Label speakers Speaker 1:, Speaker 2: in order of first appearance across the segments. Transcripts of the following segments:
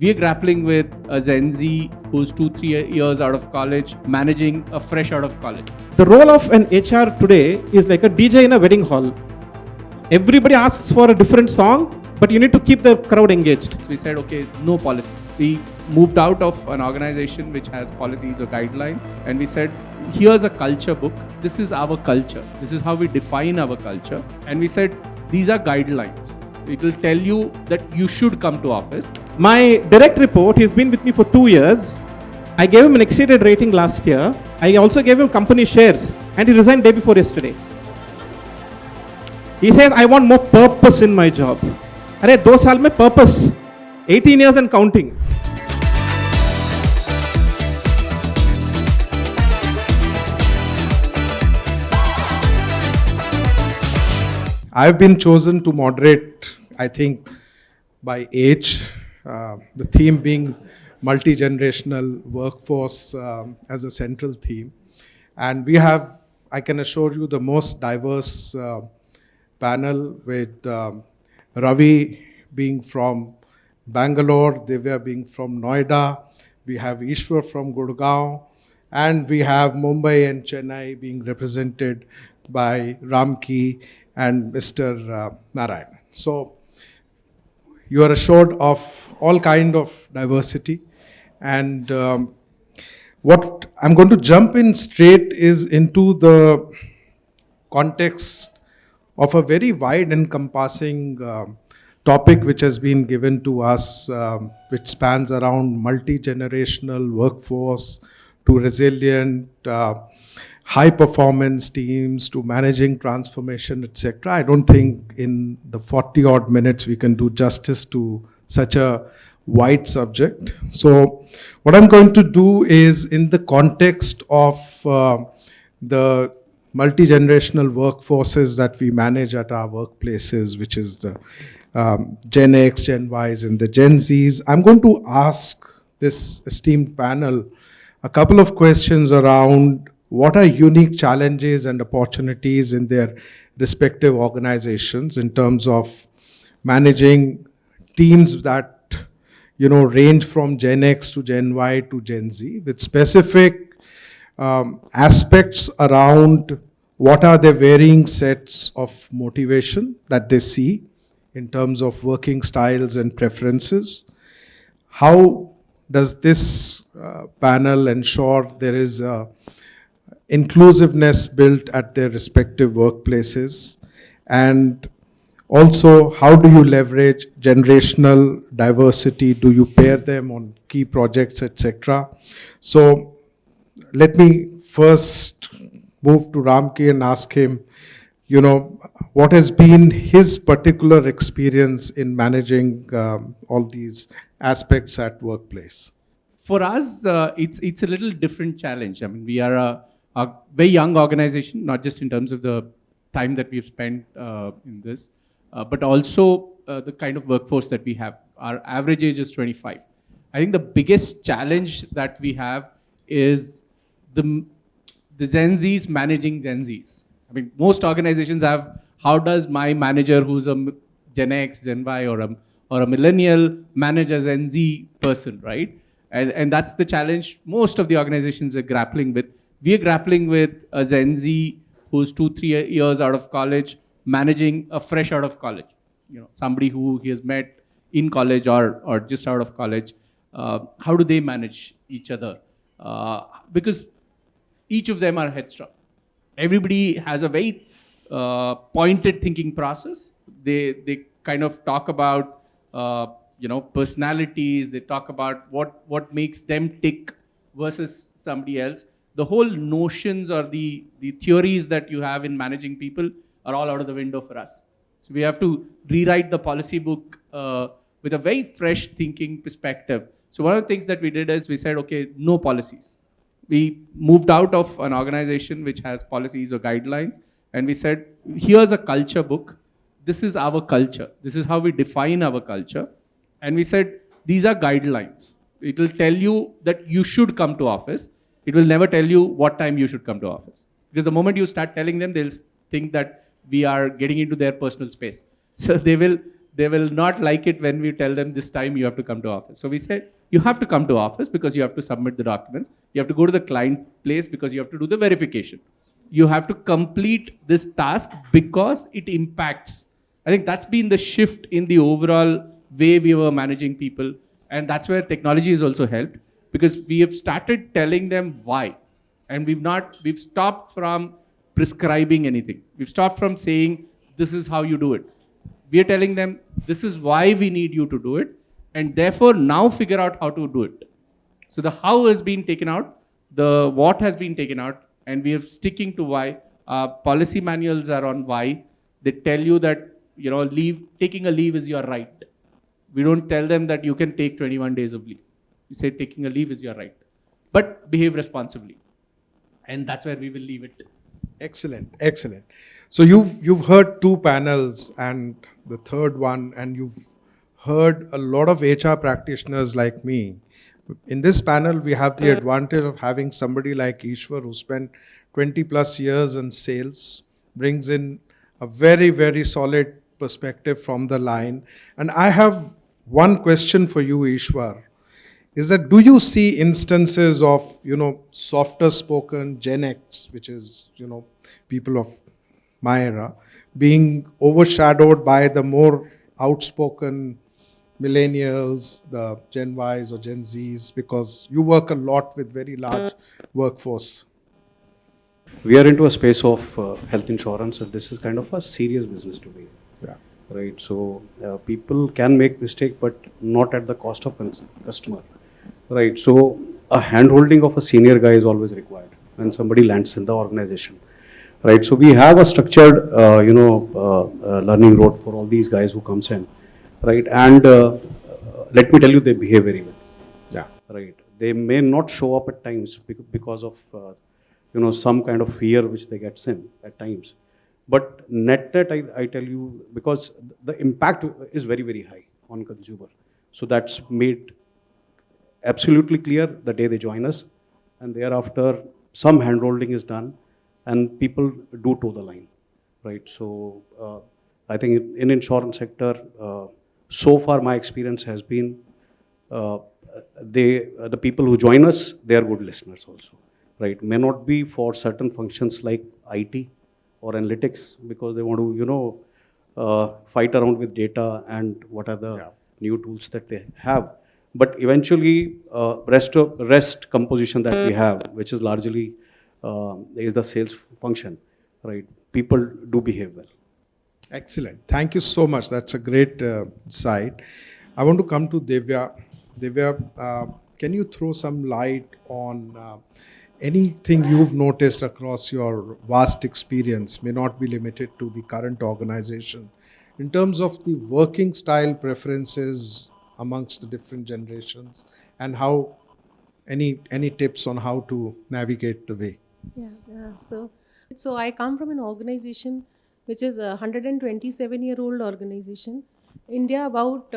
Speaker 1: We are grappling with a Gen Z who's 2-3 years out of college, managing a fresh out of college.
Speaker 2: The role of an HR today is like a DJ in a wedding hall. Everybody asks for a different song, but you need to keep the crowd engaged.
Speaker 1: So we said, okay, no policies. We moved out of an organization which has policies or guidelines, and we said, here's a culture book. This is our culture. This is how we define our culture. And we said, these are guidelines. It will tell you that you should come to office.
Speaker 2: My direct report, he's been with me for 2 years. I gave him an exceeded rating last year. I also gave him company shares, and he resigned day before yesterday. He says, I want more purpose in my job. अरे 2 साल में purpose, 18 years and counting.
Speaker 3: I've been chosen to moderate, I think, by age, the theme being multi-generational workforce as a central theme. And we have, I can assure you, the most diverse panel with Ravi being from Bangalore, Divya being from Noida, we have Ishwar from Gurgaon, and we have Mumbai and Chennai being represented by Ramji and Mr. Narayan. So you are assured of all kind of diversity. And what I'm going to jump in straight is into the context of a very wide encompassing topic which has been given to us, which spans around multi-generational workforce to resilient, high performance teams to managing transformation, etc. I don't think in the 40 odd minutes we can do justice to such a wide subject. So what I'm going to do is, in the context of the multi-generational workforces that we manage at our workplaces, which is the Gen X, Gen Ys and the Gen Zs, I'm going to ask this esteemed panel a couple of questions around what are unique challenges and opportunities in their respective organizations in terms of managing teams that range from Gen X to Gen Y to Gen Z, with specific aspects around what are the varying sets of motivation that they see in terms of working styles and preferences. How does this panel ensure there is inclusiveness built at their respective workplaces? And also, how do you leverage generational diversity? Do you pair them on key projects, etc.? So let me first move to Ramki and ask him, what has been his particular experience in managing all these aspects at workplace?
Speaker 1: For us, it's a little different challenge. I mean, we are a very young organization, not just in terms of the time that we've spent in this, but also the kind of workforce that we have. Our average age is 25. I think the biggest challenge that we have is the Gen Zs managing Gen Zs. I mean, most organizations have, how does my manager who's a Gen X, Gen Y, or a millennial manage a Gen Z person, right? And that's the challenge most of the organizations are grappling with. We are grappling with a Gen Z who's 2-3 years out of college, managing a fresh out of college. Somebody who he has met in college or just out of college. How do they manage each other? Because each of them are headstrong. Everybody has a very pointed thinking process. They kind of talk about personalities. They talk about what makes them tick versus somebody else. The whole notions or the theories that you have in managing people are all out of the window for us. So we have to rewrite the policy book with a very fresh thinking perspective. So one of the things that we did is we said, okay, no policies. We moved out of an organization which has policies or guidelines, and we said, here's a culture book. This is our culture. This is how we define our culture. And we said, these are guidelines. It will tell you that you should come to office. It will never tell you what time you should come to office. Because the moment you start telling them, they'll think that we are getting into their personal space. So they will they will not like it when we tell them this time you have to come to office. So we say, you have to come to office because you have to submit the documents. You have to go to the client place because you have to do the verification. You have to complete this task because it impacts. I think that's been the shift in the overall way we were managing people. And that's where technology has also helped, because we have started telling them why. And we've stopped from prescribing anything. We've stopped from saying, this is how you do it. We are telling them, this is why we need you to do it. And therefore, now figure out how to do it. So the how has been taken out, the what has been taken out, and we are sticking to why. Policy manuals are on why. They tell you that, taking a leave is your right. We don't tell them that you can take 21 days of leave. We say taking a leave is your right. But behave responsibly. And that's where we will leave it.
Speaker 3: Excellent, excellent. So you've heard two panels and the third one, and you've heard a lot of HR practitioners like me. In this panel, we have the advantage of having somebody like Ishwar, who spent 20 plus years in sales, brings in a very, very solid perspective from the line. And I have one question for you, Ishwar, is that do you see instances of, softer spoken Gen X, which is, people of my era, being overshadowed by the more outspoken millennials, the Gen Ys or Gen Zs, because you work a lot with very large workforce?
Speaker 4: We are into a space of health insurance, and this is kind of a serious business to be.
Speaker 3: Yeah.
Speaker 4: Right. So people can make mistake, but not at the cost of customer. Right. So a hand-holding of a senior guy is always required when somebody lands in the organization. Right. So we have a structured, learning road for all these guys who comes in. Right. And let me tell you, they behave very well.
Speaker 3: Yeah.
Speaker 4: Right. They may not show up at times because of some kind of fear which they get in at times. But net, I tell you, because the impact is very, very high on consumer. So that's made absolutely clear the day they join us, and thereafter some handholding is done, and people do toe the line, right? So I think in insurance sector, so far my experience has been the people who join us, they are good listeners also, right? May not be for certain functions like IT or analytics, because they want to, fight around with data and what are the new tools that they have. But eventually, rest composition that we have, which is largely is the sales function, right? People do behave well.
Speaker 3: Excellent. Thank you so much. That's a great side. I want to come to Divya. Divya, can you throw some light on anything you've noticed across your vast experience, may not be limited to the current organization, in terms of the working style preferences amongst the different generations, and how any tips on how to navigate the way?
Speaker 5: Yeah. So I come from an organization which is a 127-year-old organization. India about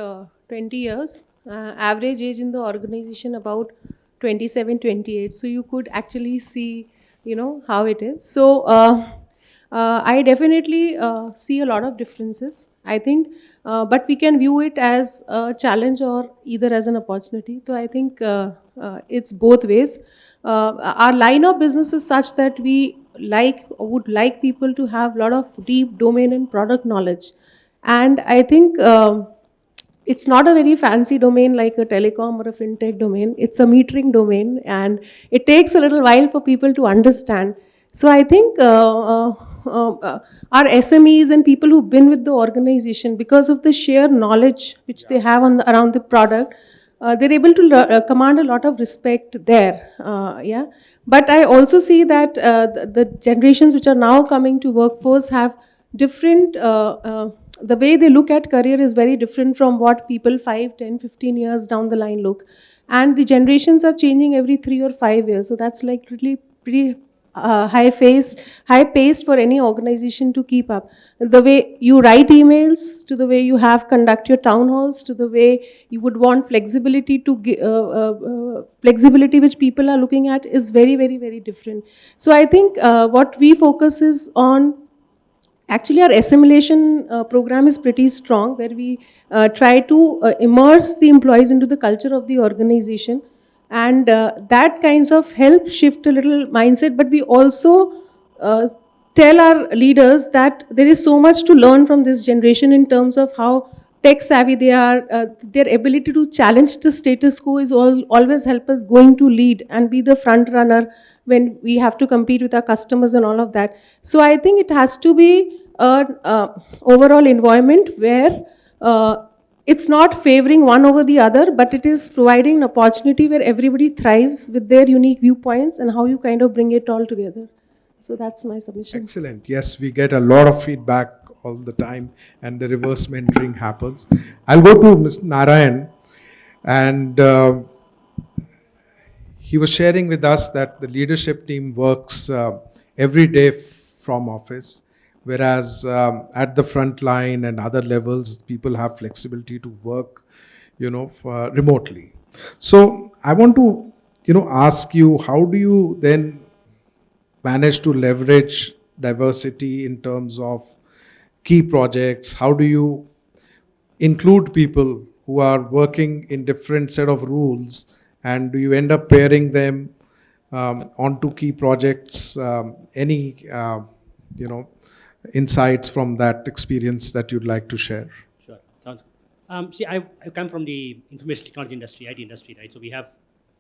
Speaker 5: 20 years. Average age in the organization about 27, 28. So you could actually see, how it is. So I definitely see a lot of differences, I think, but we can view it as a challenge or either as an opportunity. So I think it's both ways. Our line of business is such that we would like people to have a lot of deep domain and product knowledge. And I think it's not a very fancy domain like a telecom or a fintech domain. It's a metering domain, and it takes a little while for people to understand. So I think our SMEs and people who've been with the organization, because of the sheer knowledge which they have around the product, they're able to command a lot of respect there. But I also see that the generations which are now coming to workforce have different, the way they look at career is very different from what people 5, 10, 15 years down the line look. And the generations are changing every 3 or 5 years. So that's like really pretty high-paced for any organization to keep up. The way you write emails, to the way you conduct your town halls, to the way you would want flexibility flexibility which people are looking at is very, very, very different. So I think what we focus is on Actually, our assimilation program is pretty strong, where we try to immerse the employees into the culture of the organization, and that kinds of help shift a little mindset. But we also tell our leaders that there is so much to learn from this generation in terms of how tech savvy they are. Their ability to challenge the status quo is always help us going to lead and be the front runner when we have to compete with our customers and all of that. So I think it has to be an overall environment where it's not favoring one over the other, but it is providing an opportunity where everybody thrives with their unique viewpoints and how you kind of bring it all together. So that's my submission.
Speaker 3: Excellent. Yes, we get a lot of feedback all the time, and the reverse mentoring happens. I'll go to Mr. Narayan, and he was sharing with us that the leadership team works every day from office, whereas at the front line and other levels, people have flexibility to work, remotely. So I want to, ask you, how do you then manage to leverage diversity in terms of key projects? How do you include people who are working in different set of rules, and do you end up pairing them onto key projects? Any insights from that experience that you'd like to share?
Speaker 6: Sure, sounds good. See, I come from the information technology industry, IT industry, right? So we have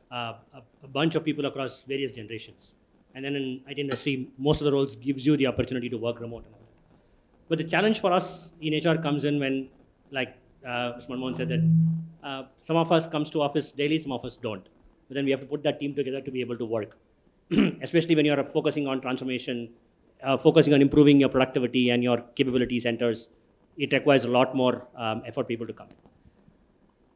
Speaker 6: a bunch of people across various generations. And then in IT industry, most of the roles gives you the opportunity to work remote and all that. But the challenge for us in HR comes in when, like Mr. Manmohan said, that some of us comes to office daily, some of us don't. But then we have to put that team together to be able to work. Especially when you're focusing on transformation, focusing on improving your productivity and your capability centers, it requires a lot more effort people to come.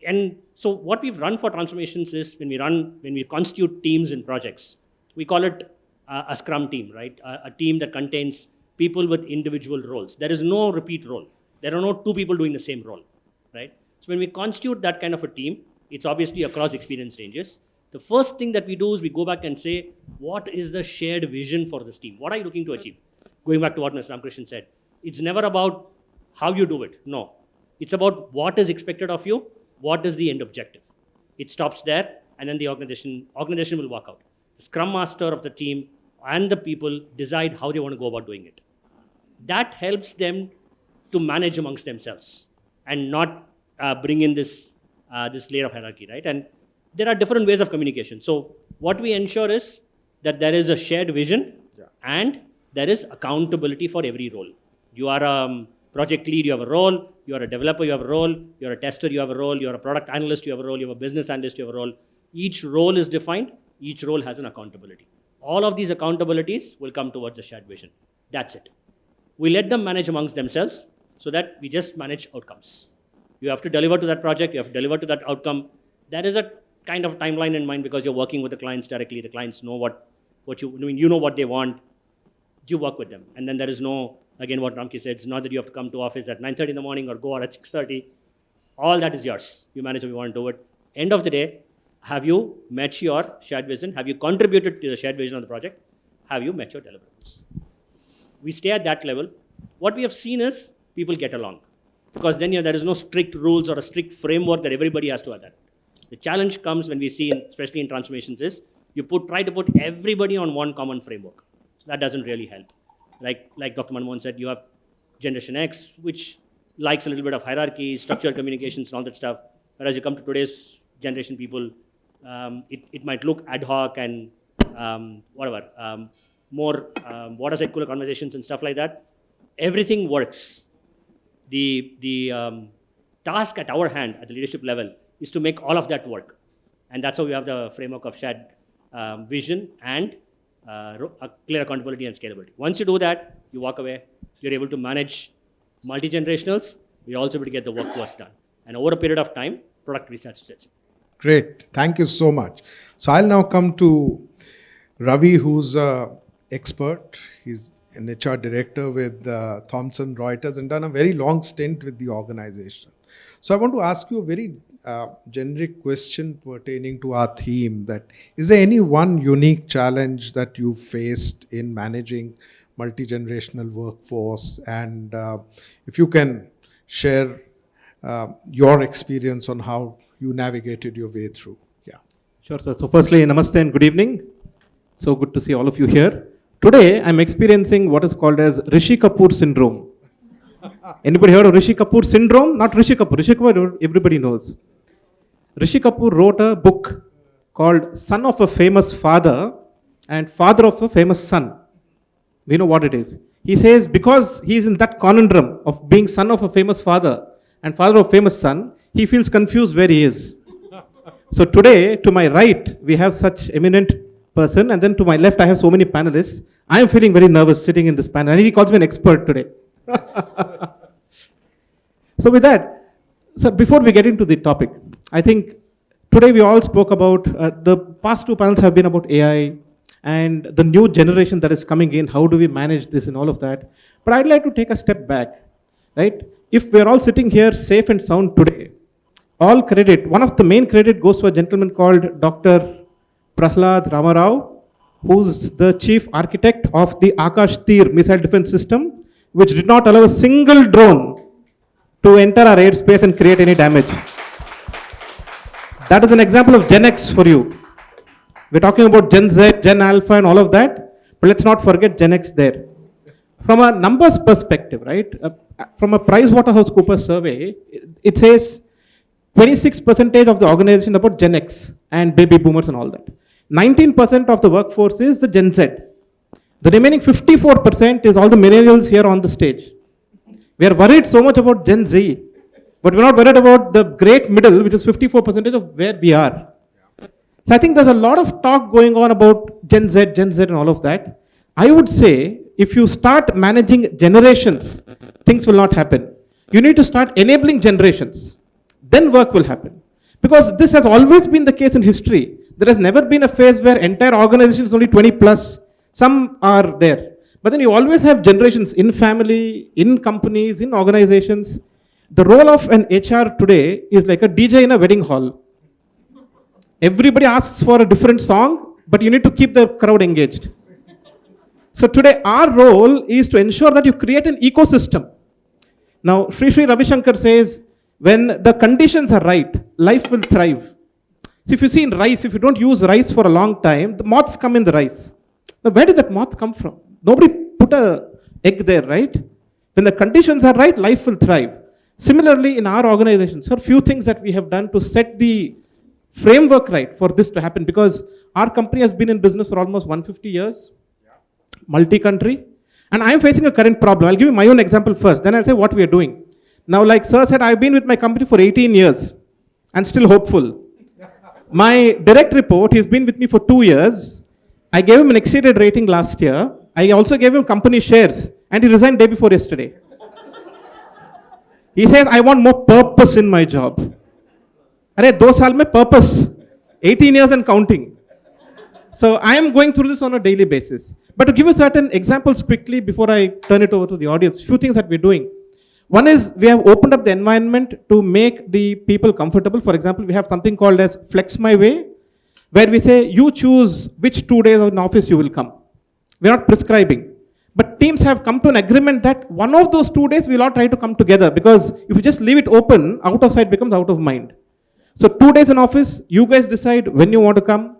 Speaker 6: And so what we've run for transformations is when we constitute teams in projects, we call it a Scrum team, right? A team that contains people with individual roles. There is no repeat role. There are no two people doing the same role, right? So when we constitute that kind of a team, it's obviously across experience ranges. The first thing that we do is we go back and say, what is the shared vision for this team? What are you looking to achieve? Going back to what Mr. Ramkrishnan said, it's never about how you do it. No, it's about what is expected of you. What is the end objective? It stops there, and then the organization will work out. The Scrum Master of the team and the people decide how they want to go about doing it. That helps them to manage amongst themselves and not bring in this layer of hierarchy, right? And there are different ways of communication. So what we ensure is that there is a shared vision and there is accountability for every role. You are a project lead, you have a role. You are a developer, you have a role. You're a tester, you have a role. You're a product analyst, you have a role. You have a business analyst, you have a role. Each role is defined. Each role has an accountability. All of these accountabilities will come towards a shared vision. That's it. We let them manage amongst themselves so that we just manage outcomes. You have to deliver to that project. You have to deliver to that outcome. There is a kind of timeline in mind because you're working with the clients directly. The clients know what you know what they want. You work with them. And then there is no, again, what Ramki said, it's not that you have to come to office at 9:30 in the morning or go out at 6:30. All that is yours. You manage how you want to do it. End of the day, have you met your shared vision? Have you contributed to the shared vision of the project? Have you met your deliverables? We stay at that level. What we have seen is people get along. Because then there is no strict rules or a strict framework that everybody has to adapt. The challenge comes when we see, especially in transformations, is you try to put everybody on one common framework. That doesn't really help. Like Dr. Manmohan said, you have Generation X, which likes a little bit of hierarchy, structured communications, and all that stuff. Whereas you come to today's generation people, it might look ad hoc and more water cooler conversations and stuff like that. Everything works. The task at our hand at the leadership level is to make all of that work. And that's how we have the framework of shared vision and a clear accountability and scalability. Once you do that, you walk away. You're able to manage multi-generationals. You're also able to get the work was done. And over a period of time, product research sets.
Speaker 3: Great. Thank you so much. So I'll now come to Ravi, who's an expert. He's an HR director with Thomson Reuters and done a very long stint with the organization. So I want to ask you a very generic question pertaining to our theme, that is there any one unique challenge that you faced in managing multi-generational workforce, and if you can share your experience on how you navigated your way through. Yeah.
Speaker 2: Sure, sir. So firstly, namaste and good evening. So good to see all of you here. Today, I'm experiencing what is called as Rishi Kapoor syndrome. Anybody heard of Rishi Kapoor syndrome? Not Rishi Kapoor. Rishi Kapoor, everybody knows. Rishi Kapoor wrote a book called Son of a Famous Father and Father of a Famous Son. We know what it is. He says because he is in that conundrum of being son of a famous father and father of a famous son, he feels confused where he is. So today, to my right, we have such eminent person, and then to my left, I have so many panelists. I am feeling very nervous sitting in this panel, and he calls me an expert today. So with that, sir, before we get into the topic, I think today we all spoke about, the past two panels have been about AI and the new generation that is coming in, how do we manage this and all of that. But I'd like to take a step back, right? If we're all sitting here safe and sound today, all credit, one of the main credit goes to a gentleman called Dr. Prahlad Ramarao, who's the chief architect of the Akash Tir missile defense system, which did not allow a single drone to enter our airspace and create any damage. That is an example of Gen X for you. We're talking about Gen Z, Gen Alpha and all of that, but let's not forget Gen X there. From a numbers perspective, right, from a PricewaterhouseCoopers survey, it says 26% of the organization about Gen X and baby boomers and all that. 19% of the workforce is the Gen Z. The remaining 54% is all the millennials here on the stage. We are worried so much about Gen Z, but we're not worried about the great middle, which is 54% of where we are. So I think there's a lot of talk going on about Gen Z and all of that. I would say if you start managing generations, things will not happen. You need to start enabling generations. Then work will happen. Because this has always been the case in history. There has never been a phase where entire organization is only 20 plus. Some are there. But then you always have generations in family, in companies, in organizations. The role of an HR today is like a DJ in a wedding hall. Everybody asks for a different song, but you need to keep the crowd engaged. So today our role is to ensure that you create an ecosystem. Now, Sri Ravi Shankar says, when the conditions are right, life will thrive. So if you see in rice, if you don't use rice for a long time, the moths come in the rice. Now, where did that moth come from? Nobody put an egg there, right? When the conditions are right, life will thrive. Similarly, in our organization, there are few things that we have done to set the framework right for this to happen, because our company has been in business for almost 150 years, multi-country, and I'm facing a current problem. I'll give you my own example first, then I'll say what we are doing. Now, like Sir said, I've been with my company for 18 years and still hopeful. My direct report, he's been with me for 2 years. I gave him an exceeded rating last year. I also gave him company shares, and he resigned day before yesterday. He says, I want more purpose in my job. Arey, 2 saal mein purpose, 18 years and counting. So I am going through this on a daily basis. But to give you certain examples quickly before I turn it over to the audience, few things that we're doing. One is we have opened up the environment to make the people comfortable. For example, we have something called as Flex My Way, where we say you choose which 2 days in office you will come. We're not prescribing. But teams have come to an agreement that one of those 2 days we'll all try to come together, because if you just leave it open, out of sight becomes out of mind. So 2 days in office, you guys decide when you want to come.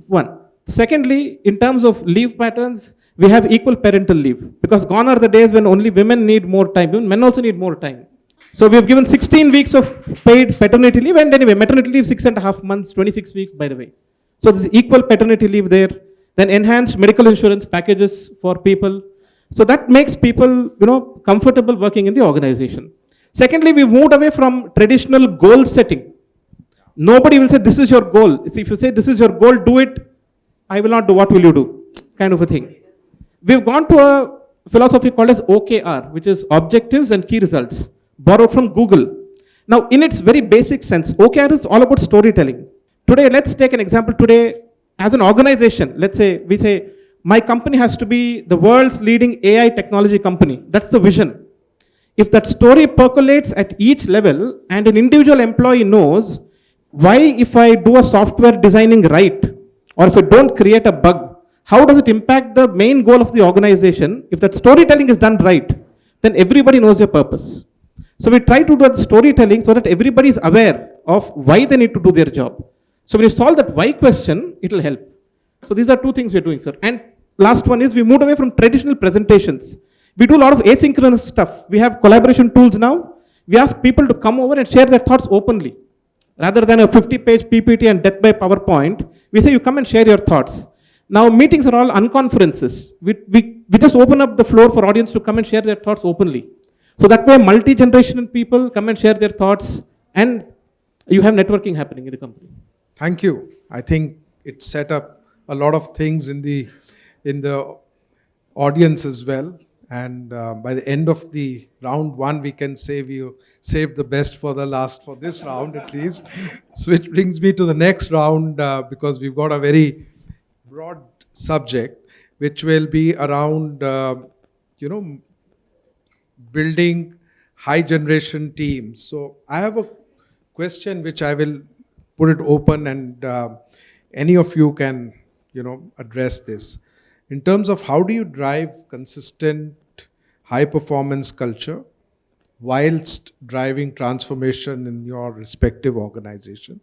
Speaker 2: One. Secondly, in terms of leave patterns, we have equal parental leave, because gone are the days when only women need more time. Even men also need more time. So we have given 16 weeks of paid paternity leave, and anyway, maternity leave 6.5 months, 26 weeks, by the way. So there's equal paternity leave there. Then enhanced medical insurance packages for people. So that makes people, comfortable working in the organization. Secondly, we've moved away from traditional goal setting. Nobody will say, this is your goal. If you say, this is your goal, do it. I will not do, what will you do? Kind of a thing. We've gone to a philosophy called as OKR, which is objectives and key results, borrowed from Google. Now, in its very basic sense, OKR is all about storytelling. Today, let's take an example. Today, as an organization, let's say, we say, my company has to be the world's leading AI technology company. That's the vision. If that story percolates at each level and an individual employee knows why, if I do a software designing right, or if I don't create a bug, how does it impact the main goal of the organization? If that storytelling is done right, then everybody knows your purpose. So we try to do the storytelling so that everybody is aware of why they need to do their job. So when you solve that why question, it will help. So these are two things we're doing, sir. And last one is we moved away from traditional presentations. We do a lot of asynchronous stuff. We have collaboration tools now. We ask people to come over and share their thoughts openly. Rather than a 50-page PPT and death by PowerPoint, we say you come and share your thoughts. Now meetings are all unconferences. We just open up the floor for audience to come and share their thoughts openly. So that way multi-generational people come and share their thoughts, and you have networking happening in the company.
Speaker 3: Thank you. I think it set up a lot of things in the audience as well. And by the end of the round one, we can say we saved the best for the last for this round at least. So which brings me to the next round because we've got a very broad subject, which will be around, building high generation teams. So I have a question which I will put it open, and any of you can, address this. In terms of how do you drive consistent high performance culture whilst driving transformation in your respective organization?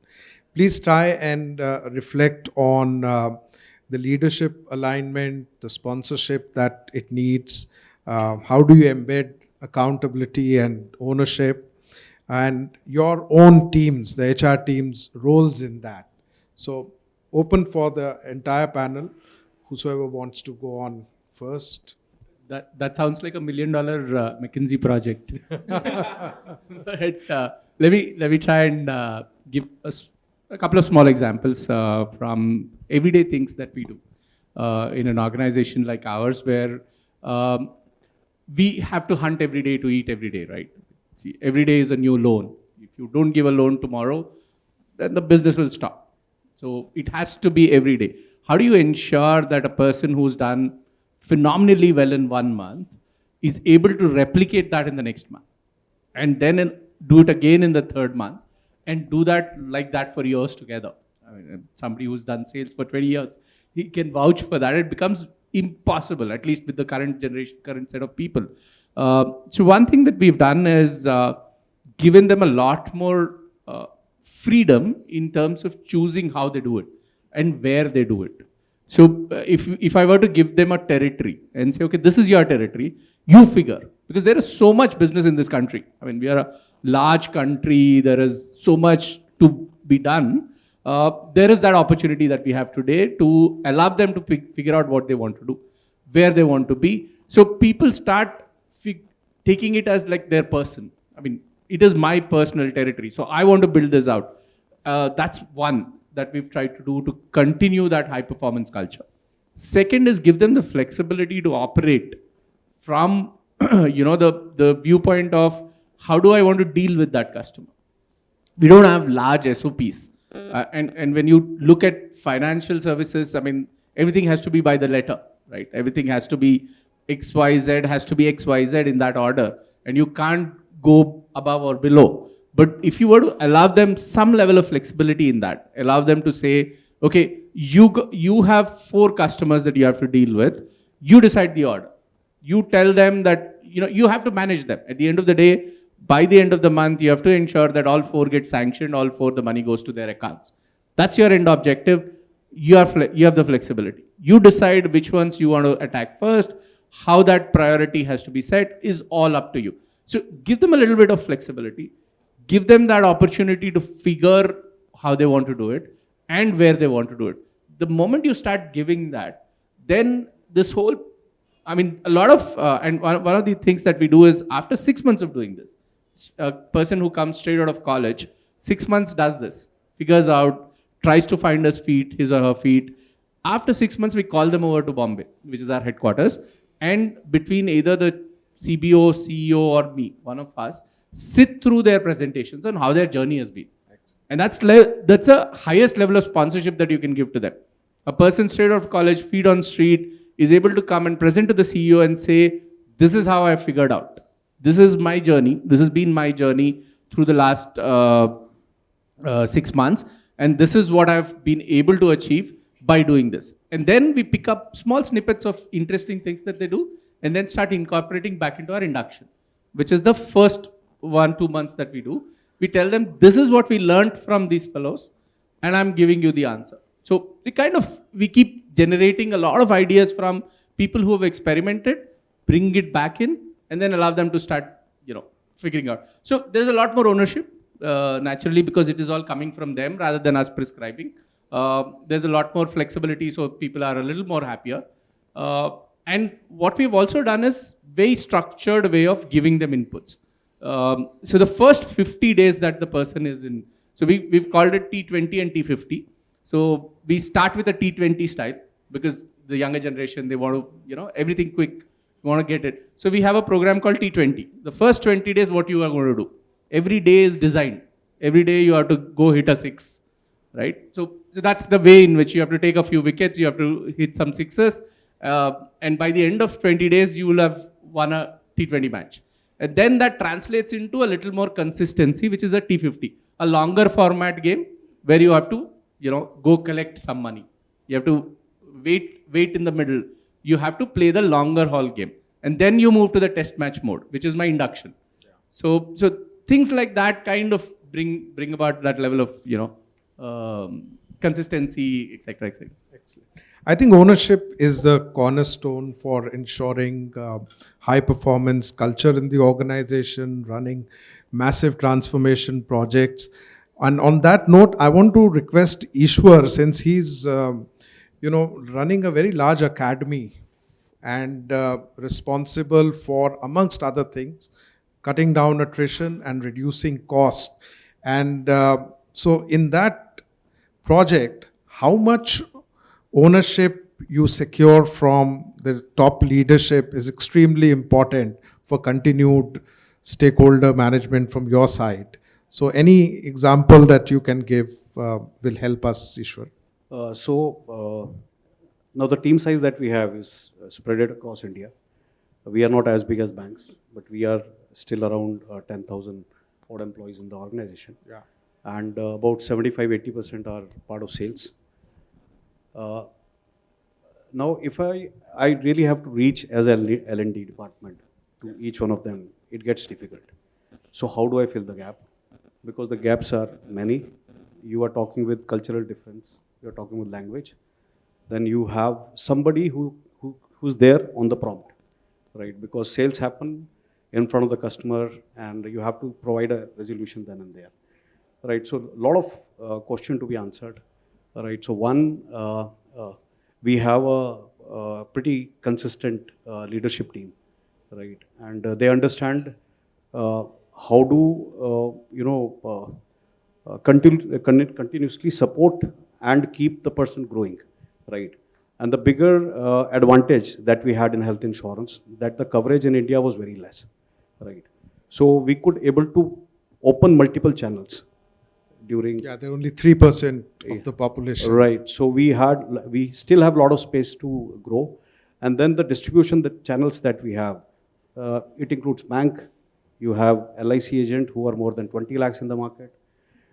Speaker 3: Please try and reflect on the leadership alignment, the sponsorship that it needs. How do you embed accountability and ownership, and your own teams, the HR teams' roles in that? So open for the entire panel. Whosoever wants to go on first.
Speaker 1: That sounds like $1 million McKinsey project. But let me try and give us a couple of small examples from everyday things that we do in an organization like ours, where we have to hunt every day to eat every day, right? See, every day is a new loan. If you don't give a loan tomorrow, then the business will stop. So it has to be every day. How do you ensure that a person who's done phenomenally well in 1 month is able to replicate that in the next month, and then do it again in the 3rd month, and do that like that for years together? I mean, somebody who's done sales for 20 years, he can vouch for that. It becomes impossible, at least with the current generation, current set of people. So one thing that we've done is given them a lot more freedom in terms of choosing how they do it and where they do it. So if I were to give them a territory and say, okay, this is your territory, you figure, because there is so much business in this country. I mean, we are a large country. There is so much to be done. There is that opportunity that we have today to allow them to figure out what they want to do, where they want to be. So people start taking it as like their person. I mean, it is my personal territory. So I want to build this out. That's one that we've tried to do to continue that high performance culture. Second is give them the flexibility to operate from the viewpoint of how do I want to deal with that customer. We don't have large SOPs. And when you look at financial services, I mean, everything has to be by the letter, right? Everything has to be XYZ, has to be XYZ in that order. And you can't go above or below. But if you were to allow them some level of flexibility in that, allow them to say, okay, you have 4 customers that you have to deal with. You decide the order. You tell them that, you have to manage them. At the end of the day, by the end of the month, you have to ensure that all 4 get sanctioned, all 4, the money goes to their accounts. That's your end objective. You have the flexibility. You decide which ones you want to attack first. How that priority has to be set is all up to you. So give them a little bit of flexibility. Give them that opportunity to figure how they want to do it and where they want to do it. The moment you start giving that, then this whole, a lot of, and one of the things that we do is after 6 months of doing this, a person who comes straight out of college, 6 months does this, figures out, tries to find his or her feet. After 6 months, we call them over to Bombay, which is our headquarters. And between either the CBO, CEO, or me, one of us, sit through their presentations on how their journey has been. And that's a highest level of sponsorship that you can give to them. A person straight out of college, feet on street, is able to come and present to the CEO and say, this is how I figured out. This is my journey. This has been my journey through the last 6 months. And this is what I've been able to achieve by doing this. And then we pick up small snippets of interesting things that they do and then start incorporating back into our induction, which is the first 1-2 months that we do. We tell them, this is what we learned from these fellows, and I'm giving you the answer. So we keep generating a lot of ideas from people who have experimented, bring it back in, and then allow them to start, figuring out. So there's a lot more ownership, naturally, because it is all coming from them rather than us prescribing. There's a lot more flexibility, so people are a little more happier. And what we've also done is very structured way of giving them inputs. So the first 50 days that the person is in, so we've called it T20 and T50. So we start with a T20 style because the younger generation, they want to, everything quick, want to get it. So we have a program called T20. The first 20 days, what you are going to do? Every day is designed. Every day you have to go hit a 6, right? So that's the way in which you have to take a few wickets, you have to hit some sixes, and by the end of 20 days, you will have won a T20 match. And then that translates into a little more consistency, which is a T50, a longer format game where you have to, go collect some money. You have to wait in the middle. You have to play the longer haul game. And then you move to the test match mode, which is my induction. Yeah. So things like that kind of bring about that level of, consistency, etc., etc.
Speaker 3: Excellent. I think ownership is the cornerstone for ensuring high performance culture in the organization, running massive transformation projects. And on that note, I want to request Ishwar, since he's running a very large academy and responsible for, amongst other things, cutting down attrition and reducing cost. And so in that project, how much ownership you secure from the top leadership is extremely important for continued stakeholder management from your side. So any example that you can give will help us, Ishwar.
Speaker 4: Now the team size that we have is spread across India. We are not as big as banks, but we are still around 10,000 odd employees in the organization.
Speaker 3: Yeah.
Speaker 4: And about 75-80% are part of sales. Now, if I really have to reach as a L&D department to each one of them, it gets difficult. So how do I fill the gap? Because the gaps are many. You are talking with cultural difference. You are talking with language. Then you have somebody who's there on the prompt, right? Because sales happen in front of the customer, and you have to provide a resolution then and there, right? So a lot of question to be answered, right? So one, we have a pretty consistent leadership team, right? And they understand how to continuously support and keep the person growing, right? And the bigger advantage that we had in health insurance, that the coverage in India was very less, right? So we could able to open multiple channels during.
Speaker 3: Yeah, they're only 3% of the population.
Speaker 4: Right. So we still have a lot of space to grow. And then the distribution, the channels that we have, it includes bank. You have LIC agent who are more than 20 lakhs in the market,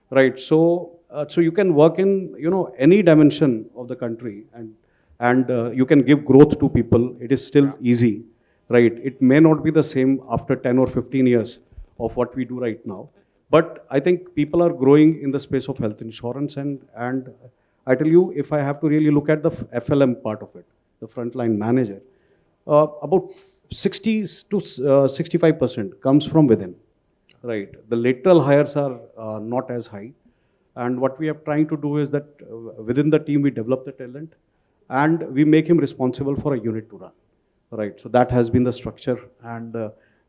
Speaker 4: right? So you can work in any dimension of the country, and you can give growth to people. It is still easy, right? It may not be the same after 10 or 15 years of what we do right now, but I think people are growing in the space of health insurance, and I tell you, if I have to really look at the FLM part of it, the frontline manager, about 60 to 65% comes from within, right? The lateral hires are not as high. And what we are trying to do is that within the team, we develop the talent and we make him responsible for a unit to run, right? So that has been the structure, and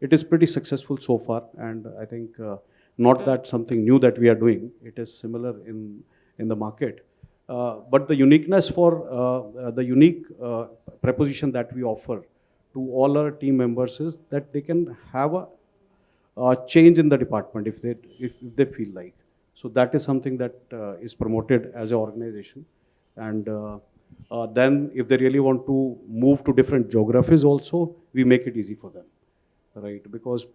Speaker 4: it is pretty successful so far. And I think not that something new that we are doing, it is similar in the market. But the uniqueness for the unique proposition that we offer to all our team members is that they can have a change in the department if they feel like. So that is something that is promoted as an organization. And then if they really want to move to different geographies also, we make it easy for them, right? Because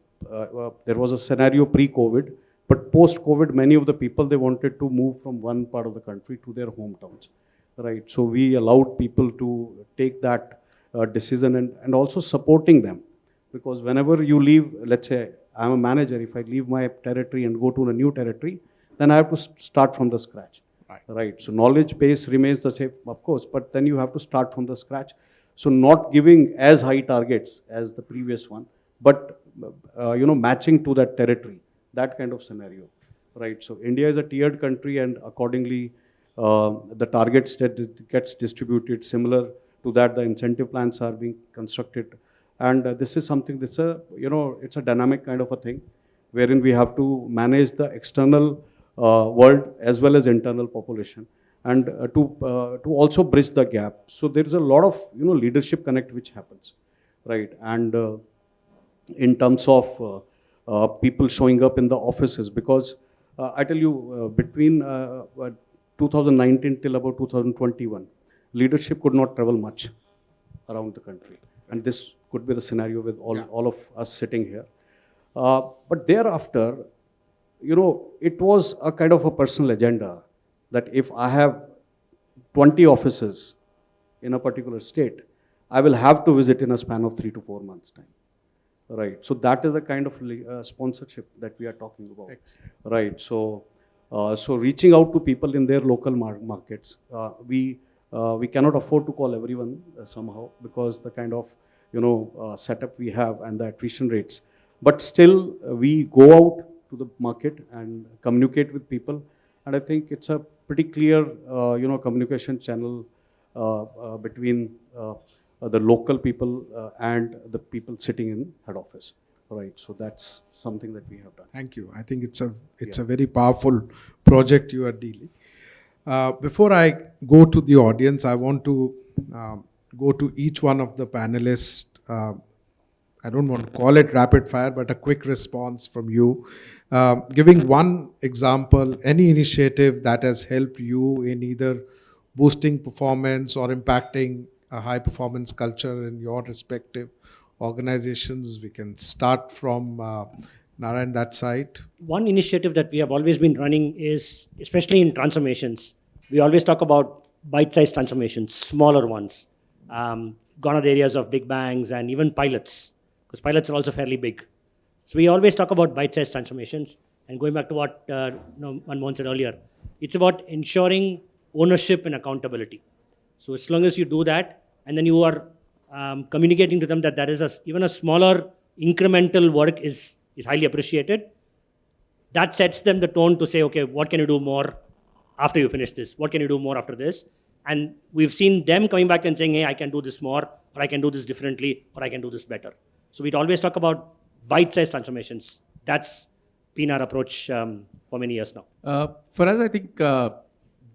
Speaker 4: there was a scenario pre-COVID, but post-COVID, many of the people, they wanted to move from one part of the country to their hometowns. right? So we allowed people to take that decision, and also supporting them. Because whenever you leave, let's say I'm a manager, if I leave my territory and go to a new territory, then I have to start from the scratch. Right. So knowledge base remains the same, of course, but then you have to start from the scratch. So not giving as high targets as the previous one, but matching to that territory, that kind of scenario. Right. So India is a tiered country, and accordingly, the targets that gets distributed similar to that. The incentive plans are being constructed, and this is something that's it's a dynamic kind of a thing, wherein we have to manage the external world as well as internal population, and to also bridge the gap. So there is a lot of leadership connect which happens, right? And in terms of people showing up in the offices, because I tell you, between 2019 till about 2021, leadership could not travel much around the country, and this could be the scenario with all of us sitting here. But thereafter, it was a kind of a personal agenda that if I have 20 offices in a particular state, I will have to visit in a span of 3 to 4 months' time. Right. So that is the kind of sponsorship that we are talking about. Excellent. Right. So, so reaching out to people in their local markets, we cannot afford to call everyone somehow, because the kind of setup we have and the attrition rates. But still, we go out to the market and communicate with people, and I think it's a pretty clear communication channel between the local people and the people sitting in head office, right? So that's something that we have done.
Speaker 3: Thank you. I think it's a very powerful project you are dealing. Before I go to the audience, I want to go to each one of the panelists. I don't want to call it rapid fire, but a quick response from you. Giving one example, any initiative that has helped you in either boosting performance or impacting a high performance culture in your respective organizations. We can start from Narayan, that side.
Speaker 6: One initiative that we have always been running is, especially in transformations, we always talk about bite-sized transformations, smaller ones, gone are the areas of big bangs and even pilots, because pilots are also fairly big. So we always talk about bite-sized transformations, and going back to what Manmohan said earlier, it's about ensuring ownership and accountability. So as long as you do that, and then you are communicating to them that there is even a smaller incremental work is highly appreciated, that sets them the tone to say, okay, what can you do more after you finish this? What can you do more after this? And we've seen them coming back and saying, hey, I can do this more, or I can do this differently, or I can do this better. So we'd always talk about bite-sized transformations. That's been our approach for many years now.
Speaker 1: For us, I think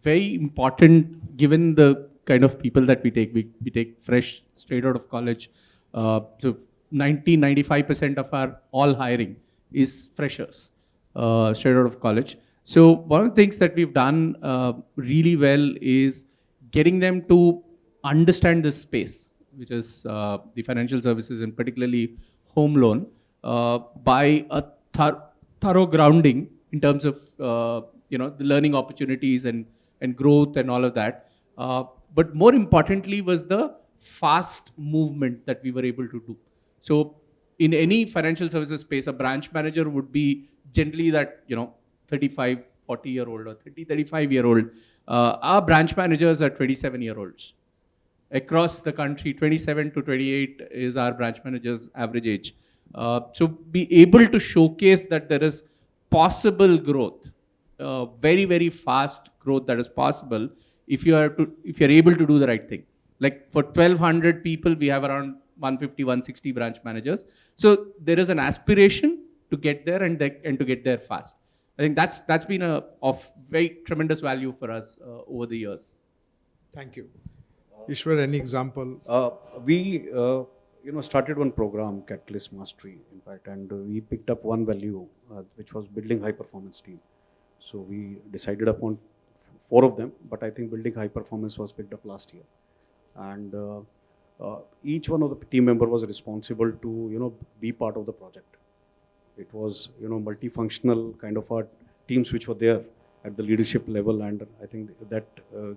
Speaker 1: very important, given the kind of people that we take. We take fresh, straight out of college. So 95% of our all hiring is freshers, straight out of college. So one of the things that we've done really well is getting them to understand this space, which is the financial services and particularly home loan, by a thorough grounding in terms of the learning opportunities and growth and all of that. But more importantly was the fast movement that we were able to do. So in any financial services space, a branch manager would be generally that 35, 40-year-old or 30, 35-year-old. Our branch managers are 27-year-olds. Across the country, 27 to 28 is our branch managers' average age. So be able to showcase that there is possible growth, very, very fast growth that is possible if you're able to do the right thing. Like for 1,200 people, we have around 150, 160 branch managers. So there is an aspiration to get there and to get there fast. I think that's been of very tremendous value for us over the years.
Speaker 3: Thank you. Ishwar, any example?
Speaker 4: We started one program, Catalyst Mastery, in fact, and we picked up one value, which was building high performance team. So we decided upon 4 of them, but I think building high performance was picked up last year. And each one of the team member was responsible to, be part of the project. It was, multifunctional kind of teams which were there at the leadership level, and I think that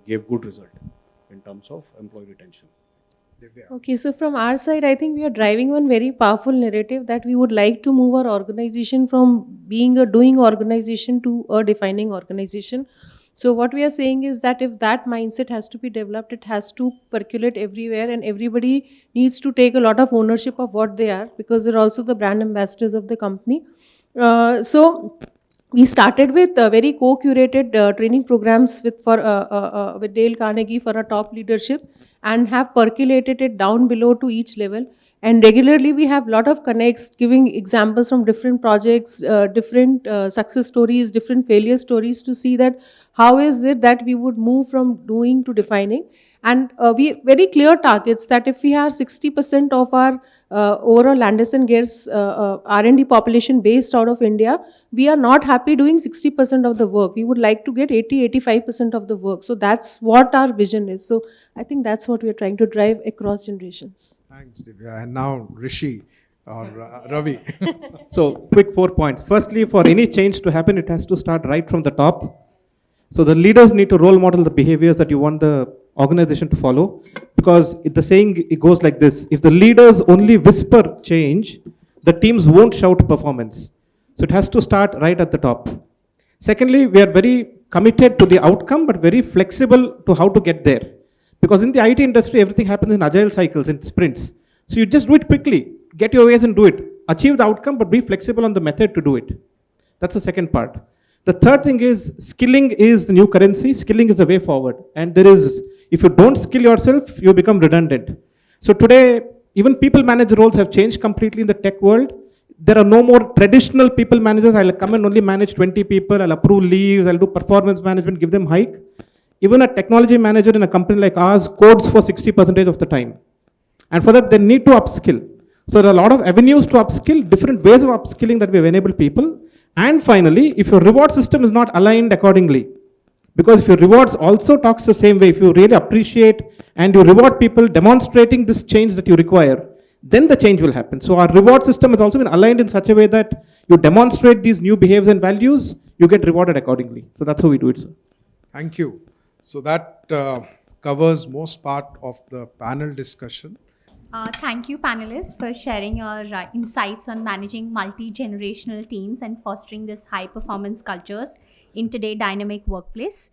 Speaker 4: gave good result. in terms of employee retention.
Speaker 3: Divya.
Speaker 5: Okay, so from our side, I think we are driving one very powerful narrative that we would like to move our organization from being a doing organization to a defining organization. So what we are saying is that if that mindset has to be developed, it has to percolate everywhere, and everybody needs to take a lot of ownership of what they are, because they're also the brand ambassadors of the company. So we started with very co-curated training programs with Dale Carnegie for our top leadership, and have percolated it down below to each level. And regularly we have a lot of connects, giving examples from different projects, different success stories, different failure stories, to see that how is it that we would move from doing to defining. And we very clear targets that if we have 60% of our overall Anderson Gears R&D population based out of India, we are not happy doing 60% of the work. We would like to get 85% of the work. So that's what our vision is. So I think that's what we are trying to drive across generations.
Speaker 3: Thanks, Divya. And now Rishi or Ravi.
Speaker 2: So, quick 4 points. Firstly, for any change to happen, it has to start right from the top. So, the leaders need to role model the behaviors that you want the organization to follow. Because the saying, it goes like this: if the leaders only whisper change, the teams won't shout performance. So, it has to start right at the top. Secondly, we are very committed to the outcome, but very flexible to how to get there. Because in the IT industry, everything happens in agile cycles, in sprints. So you just do it quickly, get your ways and do it. Achieve the outcome, but be flexible on the method to do it. That's the second part. The third thing is, skilling is the new currency. Skilling is the way forward. And there is, if you don't skill yourself, you become redundant. So today, even people manager roles have changed completely in the tech world. There are no more traditional people managers. I'll come and only manage 20 people. I'll approve leaves. I'll do performance management, give them hike. Even a technology manager in a company like ours codes for 60% of the time. And for that, they need to upskill. So there are a lot of avenues to upskill, different ways of upskilling that we have enabled people. And finally, if your reward system is not aligned accordingly, because if your rewards also talks the same way, if you really appreciate and you reward people demonstrating this change that you require, then the change will happen. So our reward system has also been aligned in such a way that you demonstrate these new behaviors and values, you get rewarded accordingly. So that's how we do it, sir.
Speaker 3: Thank you. So that covers most part of the panel discussion.
Speaker 7: Thank you, panelists, for sharing your insights on managing multi-generational teams and fostering this high-performance cultures in today's dynamic workplace.